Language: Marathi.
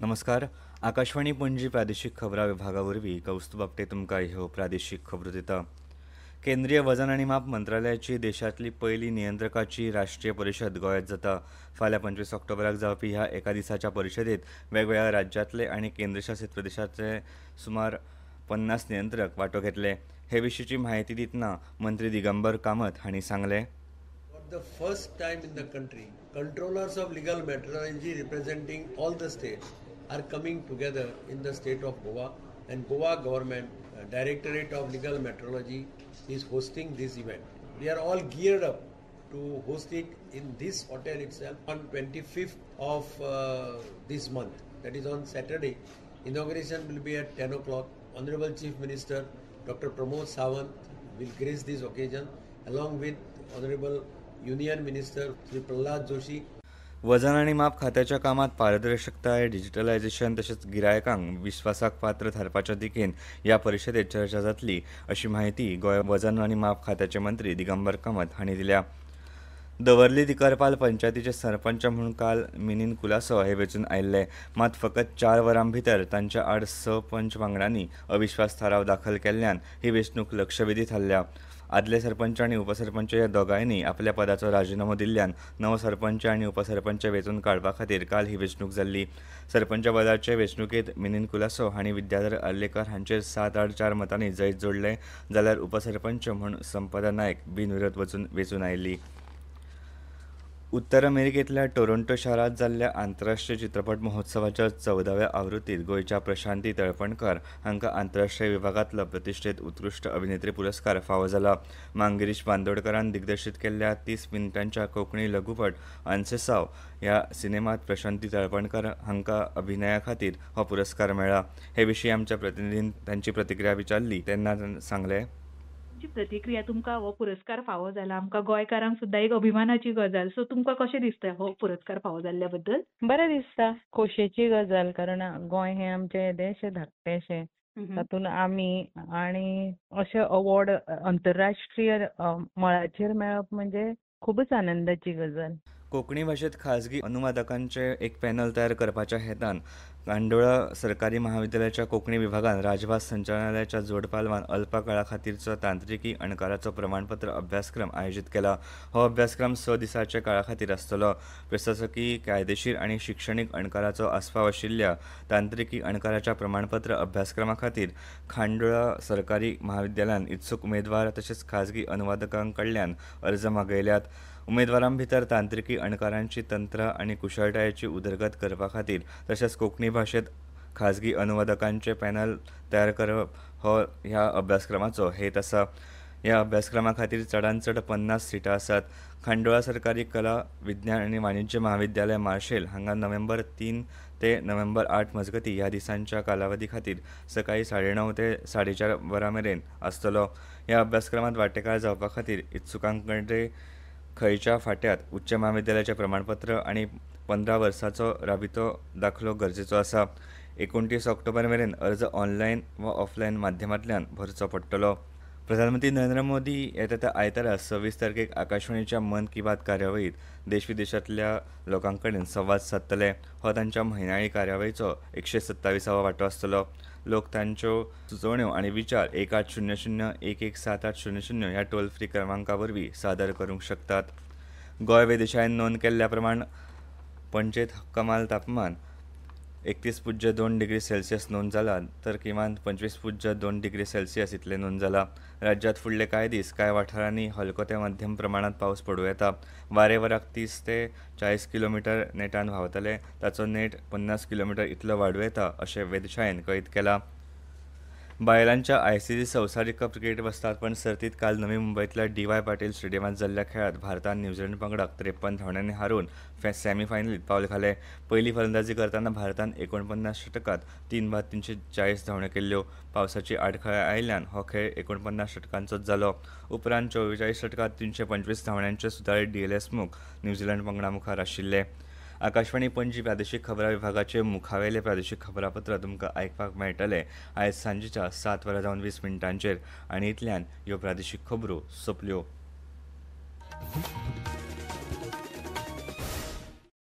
नमस्कार. आकाशवाणी पणजी प्रादेशीक खबरां विभागावरवीं कौस्तुभ आपटे तुमकां ह्यो प्रादेशीक खबरो दिता. केंद्रीय वजन आनी माप मंत्रालयाची देशांतली पयली नियंत्रकाची राष्ट्रीय परिशद गोंयांत जाता. फाल्यां 25 ऑक्टोबराक जावपी ह्या एका दिसाच्या परिशदेंत वेगवेगळ्या राज्यांतले आनी केंद्रशासीत प्रदेशांतले सुमार 50 नियंत्रक वांटो घेतले. हे विशींची म्हायती दितना मंत्री दिगंबर कामत हांणी सांगलें. For the first time in the country, controllers of legal metrology representing all the states are coming together in the state of Goa, and Goa government, Directorate of Legal Metrology is hosting this event. We are all geared up to host it in this hotel itself on 25th of this month. That is on Saturday. Inauguration will be at 10 o'clock. Honorable Chief Minister Dr. Pramod Sawant will grace this occasion along with Honorable Union Minister Sri Prahlad Joshi. वजन आनी माप खात्याच्या कामात पारदर्शकताय, डिजिटलायझेशन तशेंच गिरायकांक विश्वासाक पात्र थारपाच्या दिकेन ह्या परिशदेत चर्चा जातली अशी म्हायती गोंय वजन आनी माप खात्याचे मंत्री दिगंबर कामत हांणी दिल्या. दवर्ली दिकारपाल पंचायतीचे सरपंच म्हणून काल मिनीन कुलासो हे वेंचून आयिल्ले. मात फकत 4 वरां भितर तांच्या आड 6 पंच वांगड्यांनी अविश्वास थाराव दाखल केल्ल्यान ही वेंचणूक लक्षवेधी थारल्या. आदले सरपंच आनी उपसरपंच ह्या दोगांयनी आपल्या पदाचो राजिनामो दिल्ल्यान नवो सरपंच आनी उपसरपंच वेंचून काडपा खातीर काल ही वेंचणूक जाल्ली. सरपंच पदाचे वेंचणुकेंत मिनीन कुलासो हांणी विद्याधर आर्लेकर हांचेर 7-8-4 मतांनी जैत जोडले जाल्यार उपसरपंच म्हूण संपदा नायक बिनविरोध वेंचून आयिल्ली. उत्तर अमेरिकेंतल्या टोरोंटो शारांत जाल्ल्या आंतरराष्ट्रीय चित्रपट महोत्सवाच्या 14व्या आवृत्तीत गोंयच्या प्रशांती तळपणकार हांकां आंतरराष्ट्रीय विभागांतलो प्रतिश्ठीत उत्कृश्ट अभिनेत्री पुरस्कार फावो जाला. मांगिरीश बांदोडकरान दिग्दर्शीत केल्ल्या 30 मिनटांच्या कोंकणी लघुपट अनसेसांव ह्या सिनेमांत प्रशांती तळपणकार हांकां अभिनया खातीर हो पुरस्कार मेळ्ळा. हे विशीं आमच्या प्रतिनिधीन तांची प्रतिक्रिया विचारली तेन्ना ताणें सांगलें. प्रतिक्रिया तुमकां हो पुरस्कार फावो जाला आमकां गोंयकारांक सुद्दां एक अभिमानाची गजाल. सो तुमकां कशें दिसता हो पुरस्कार फावो जाल्ल्या बद्दल? बरें दिसता, खोशयेची गजाल, कारण गोंय हें आमचें देशें धाकटेंशें, तातूंत आमी आनी अशें अवॉर्ड आंतरराष्ट्रीय मळाचेर मेळप म्हणजे खूबच आनंदाची गजाल. कोंकणी भाशेंत खाजगी अनुवादकांचे एक पॅनल तयार करपाच्या हेतान कांदोळा सरकारी महाविद्यालयाच्या कोंकणी विभागान राजभास संचालनालयाच्या जोड पालवान अल्प काळा खातीरचो तांत्रिकी अणकाराचो प्रमाणपत्र अभ्यासक्रम आयोजीत केला. हो अभ्यासक्रम 6 दिसांच्या काळा खातीर आसतलो. प्रशासकी, कायदेशीर आनी शिक्षणीक अणकाराचो आस्पाव आशिल्ल्या तांत्रिकी अणकाराच्या प्रमाणपत्र अभ्यासक्रमा खातीर खांडोळा सरकारी महाविद्यालयान इत्सूक उमेदवार तशेंच खाजगी अनुवादकां कडल्यान अर्ज मागयल्यात. उमेदवारां भितर तांत्रिकी अणकारांची तंत्रां आनी कुशळटायेची उदरगत करपा खातीर तशेंच कोंकणी भाशेंत खाजगी अनुवादकांचे पॅनल तयार करप हो ह्या अभ्यासक्रमाचो हेत आसा. ह्या अभ्यासक्रमा खातीर चडांत चड 50 सिटां आसात. खांडोळा सरकारी कला, विज्ञान आनी वाणिज्य महाविद्यालय मार्शेल हांगा नोव्हेंबर 3 ते नोव्हेंबर 8 मजगतीं ह्या दिसांच्या कालावधी खातीर सकाळीं 9:30 ते 4:30 वरां मेरेन आसतलो. ह्या अभ्यासक्रमांत वांटेकार जावपा खातीर इत्सुकां कडेन खंयच्या फाट्यात उच्च महाविद्यालयाचें प्रमाणपत्र आनी 15 वर्सांचो राबितो दाखलो गरजेचो आसा. 29 ऑक्टोबर मेरेन अर्ज ऑनलायन वा ऑफलायन माध्यमांतल्यान भरचो पडटलो. प्रधानमंत्री नरेंद्र मोदी येता त्या आयतारा 26 तारखेक आकाशवाणीच्या मन की बात कार्यावळीत देश विदेशांतल्या लोकां कडेन संवाद सादतले. हो तांच्या म्हयन्याळी कार्यावळीचो 127वा वांटो आसतलो. लोक तांच्यो सुचोवण्यो आनी विचार 1800 ह्या टोल फ्री क्रमांका वरवीं सादर करूंक शकतात. गोंय वेधशाळेन नोंद केल्ल्या प्रमाण पणजेंत कमाल तापमान 31.2 डिग्री सेल्सियस नोंद जाला तर किमान 25.2 डिग्री सेल्सियस इतलें नोंद जाला. राज्यांत फुडले कांय दीस कांय वाठारांनी हलको ते मध्यम प्रमाणांत पावस पडूं येता. वारे वराक 30 ते 40 किलोमीटर नेटान व्हांवतले. ताचो नेट 50 किलोमीटर इतलो वाडूं येता अशें वेधशाळेन कळीत केलां. बायलांच्या आयसीसी संवसारीक कप क्रिकेट वस्तादपण सर्तींत काल नवी मुंबयतल्या डी.वाय. पाटील स्टेडियमांत जाल्ल्या खेळांत भारतान न्यूझीलंड पंगडाक 53 धांवड्यांनी हारोवन सॅमीफायनलींत पावल घालें. पयली फलंदाजी करतना भारतान 49 षटकांत 3 बाद 340 धांवड्यो केल्ल्यो. पावसाची आडखळ आयिल्ल्यान हो खेळ 49 षटकांचोच जालो. उपरांत 44 षटकांत 325 धांवड्यांचे सुदारीत डीएलएस मोख न्यूझीलंड पंगडा मुखार आशिल्ले. आकाशवाणी पणजी प्रादेशीक खबरां विभागाचे मुखावेले प्रादेशीक खबरापत्र तुमकां आयकपाक मेळटले आयज सांजेच्या 7:20 आनी इतल्यान ह्यो प्रादेशीक खबरो सोंपल्यो.